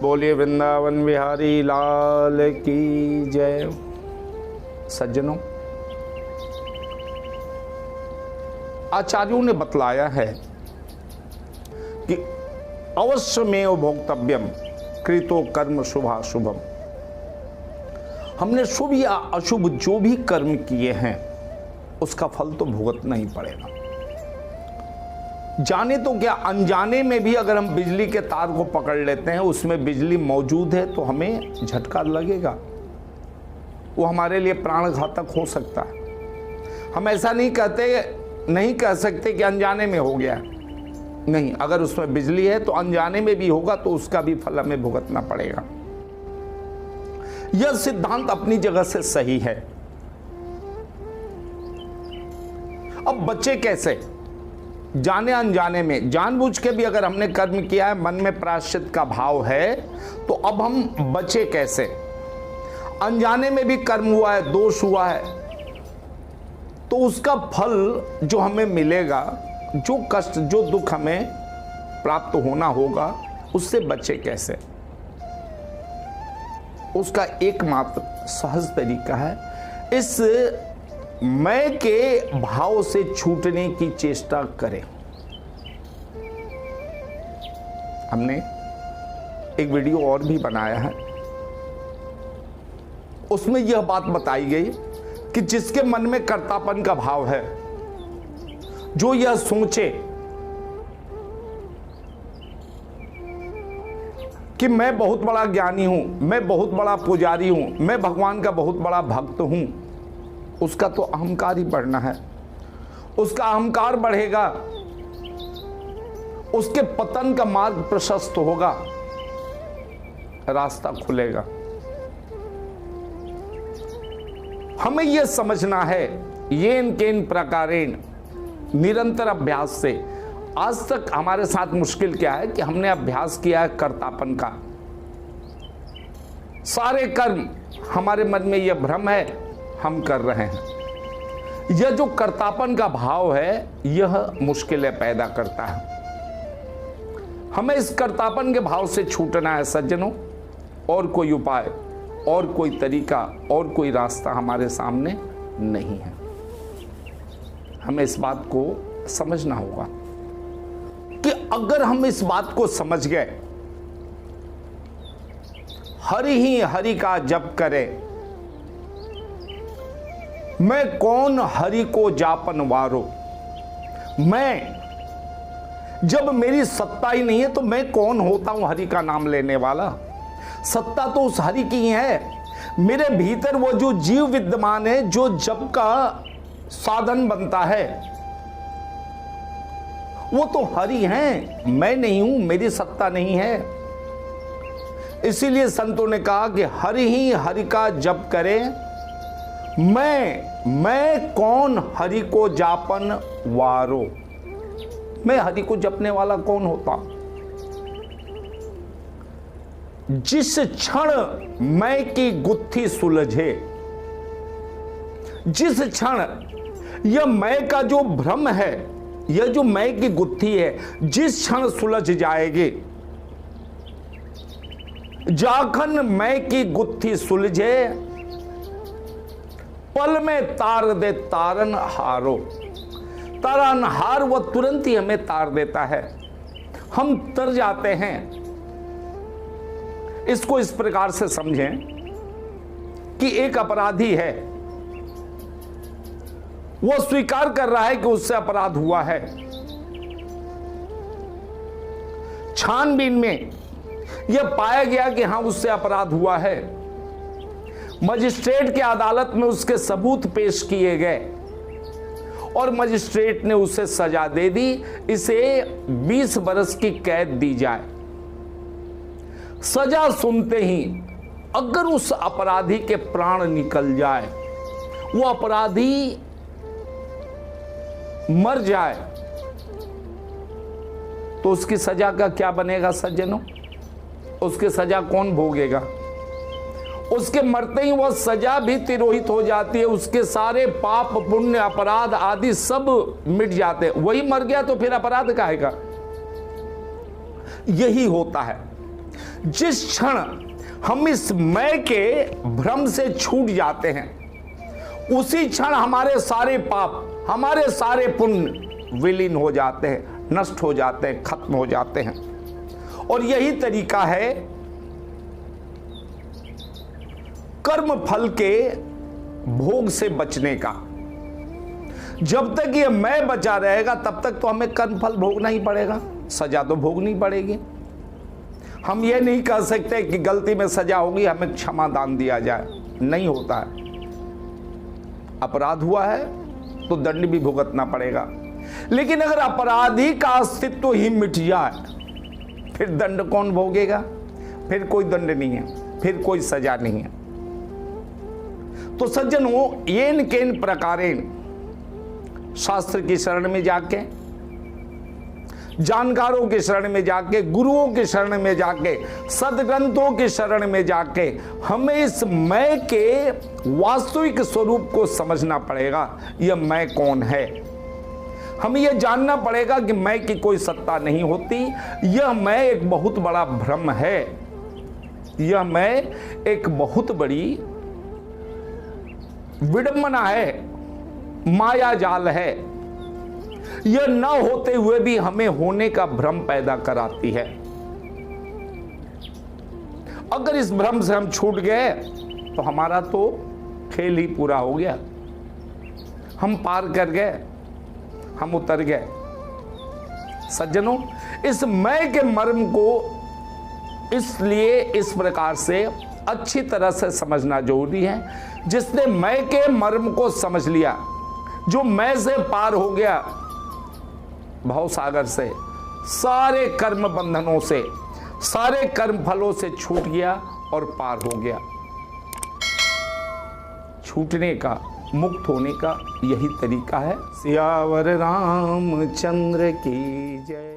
बोलिए वृंदावन बिहारी लाल की जय। सज्जनों, आचार्यों ने बतलाया है कि अवश्यमेव भोक्तव्यम कृतो कर्म शुभाशुभम। हमने शुभ या अशुभ जो भी कर्म किए हैं उसका फल तो भुगतना ही पड़ेगा। जाने तो क्या, अनजाने में भी अगर हम बिजली के तार को पकड़ लेते हैं, उसमें बिजली मौजूद है तो हमें झटका लगेगा, वो हमारे लिए प्राण घातक हो सकता है। हम ऐसा नहीं कह सकते कि अनजाने में हो गया, नहीं, अगर उसमें बिजली है तो अनजाने में भी होगा तो उसका भी फल हमें भुगतना पड़ेगा। यह सिद्धांत अपनी जगह से सही है। अब बच्चे कैसे? जाने अनजाने में, जानबूझ के भी अगर हमने कर्म किया है, मन में प्रायश्चित का भाव है, तो अब हम बचे कैसे? अनजाने में भी कर्म हुआ है, दोष हुआ है, तो उसका फल जो हमें मिलेगा, जो कष्ट जो दुख हमें प्राप्त होना होगा, उससे बचे कैसे? उसका एकमात्र सहज तरीका है, इस मैं के भाव से छूटने की चेष्टा करें। हमने एक वीडियो और भी बनाया है, उसमें यह बात बताई गई कि जिसके मन में कर्तापन का भाव है, जो यह सोचे कि मैं बहुत बड़ा ज्ञानी हूं, मैं बहुत बड़ा पुजारी हूं, मैं भगवान का बहुत बड़ा भक्त हूं, उसका तो अहंकार ही बढ़ना है। उसका अहंकार बढ़ेगा, उसके पतन का मार्ग प्रशस्त होगा, रास्ता खुलेगा। हमें यह समझना है, येन केन प्रकारेण निरंतर अभ्यास से। आज तक हमारे साथ मुश्किल क्या है कि हमने अभ्यास किया है कर्तापन का। सारे कर्म हमारे मन में यह भ्रम है हम कर रहे हैं। यह जो कर्तापन का भाव है, यह मुश्किलें पैदा करता है। हमें इस कर्तापन के भाव से छूटना है सज्जनों। और कोई उपाय, और कोई तरीका, और कोई रास्ता हमारे सामने नहीं है। हमें इस बात को समझना होगा कि अगर हम इस बात को समझ गए, हरि ही हरि का जप करे, मैं कौन हरि को जापन वारो। मैं, जब मेरी सत्ता ही नहीं है तो मैं कौन होता हूं हरि का नाम लेने वाला? सत्ता तो उस हरि की है। मेरे भीतर वो जो जीव विद्यमान है, जो जप का साधन बनता है, वो तो हरि हैं, मैं नहीं हूं, मेरी सत्ता नहीं है। इसीलिए संतों ने कहा कि हरि ही हरि का जप करे, मैं कौन हरि को जापन वारो। मैं हरि को जपने वाला कौन होता? जिस क्षण मैं की गुत्थी सुलझे, जिस क्षण यह मैं का जो भ्रम है, यह जो मैं की गुत्थी है, जिस क्षण सुलझ जाएगी, जाखन मैं की गुत्थी सुलझे, पल में तार दे तारन हारो। तारनहार वो तुरंत ही हमें तार देता है, हम तर जाते हैं। इसको इस प्रकार से समझें कि एक अपराधी है, वो स्वीकार कर रहा है कि उससे अपराध हुआ है। छानबीन में यह पाया गया कि हां, उससे अपराध हुआ है। मजिस्ट्रेट की अदालत में उसके सबूत पेश किए गए और मजिस्ट्रेट ने उसे सजा दे दी, इसे 20 बरस की कैद दी जाए। सजा सुनते ही अगर उस अपराधी के प्राण निकल जाए, वो अपराधी मर जाए, तो उसकी सजा का क्या बनेगा सज्जनों? उसकी सजा कौन भोगेगा? उसके मरते ही वह सजा भी तिरोहित हो जाती है, उसके सारे पाप पुण्य अपराध आदि सब मिट जाते हैं। वही मर गया तो फिर अपराध काहे का? यही होता है जिस क्षण हम इस मैं के भ्रम से छूट जाते हैं, उसी क्षण हमारे सारे पाप, हमारे सारे पुण्य विलीन हो जाते हैं, नष्ट हो जाते हैं, खत्म हो जाते हैं। और यही तरीका है कर्म फल के भोग से बचने का। जब तक ये मैं बचा रहेगा तब तक तो हमें कर्म फल भोगना ही पड़ेगा, सजा तो भोगनी पड़ेगी। हम ये नहीं कह सकते कि गलती में सजा होगी हमें क्षमा दान दिया जाए, नहीं होता है। अपराध हुआ है तो दंड भी भुगतना पड़ेगा, लेकिन अगर अपराधी का अस्तित्व ही मिट जाए फिर दंड कौन भोगेगा? फिर कोई दंड नहीं है, फिर कोई सजा नहीं है। तो सज्जनों, येन केन प्रकारेण शास्त्र की शरण में जाके, जानकारों की शरण में जाके, गुरुओं की शरण में जाके, सदग्रंथों की शरण में जाके हमें इस मैं के वास्तविक स्वरूप को समझना पड़ेगा। यह मैं कौन है? हमें यह जानना पड़ेगा कि मैं की कोई सत्ता नहीं होती। यह मैं एक बहुत बड़ा भ्रम है, यह मैं एक बहुत बड़ी विडंबना है, माया जाल है। यह न होते हुए भी हमें होने का भ्रम पैदा कराती है। अगर इस भ्रम से हम छूट गए तो हमारा तो खेल ही पूरा हो गया, हम पार कर गए, हम उतर गए। सज्जनों, इस मैं के मर्म को इसलिए इस प्रकार से अच्छी तरह से समझना जरूरी है। जिसने मैं के मर्म को समझ लिया, जो मैं से पार हो गया, भव सागर से, सारे कर्म बंधनों से, सारे कर्म फलों से छूट गया और पार हो गया। छूटने का, मुक्त होने का यही तरीका है। सियावर रामचंद्र की जय।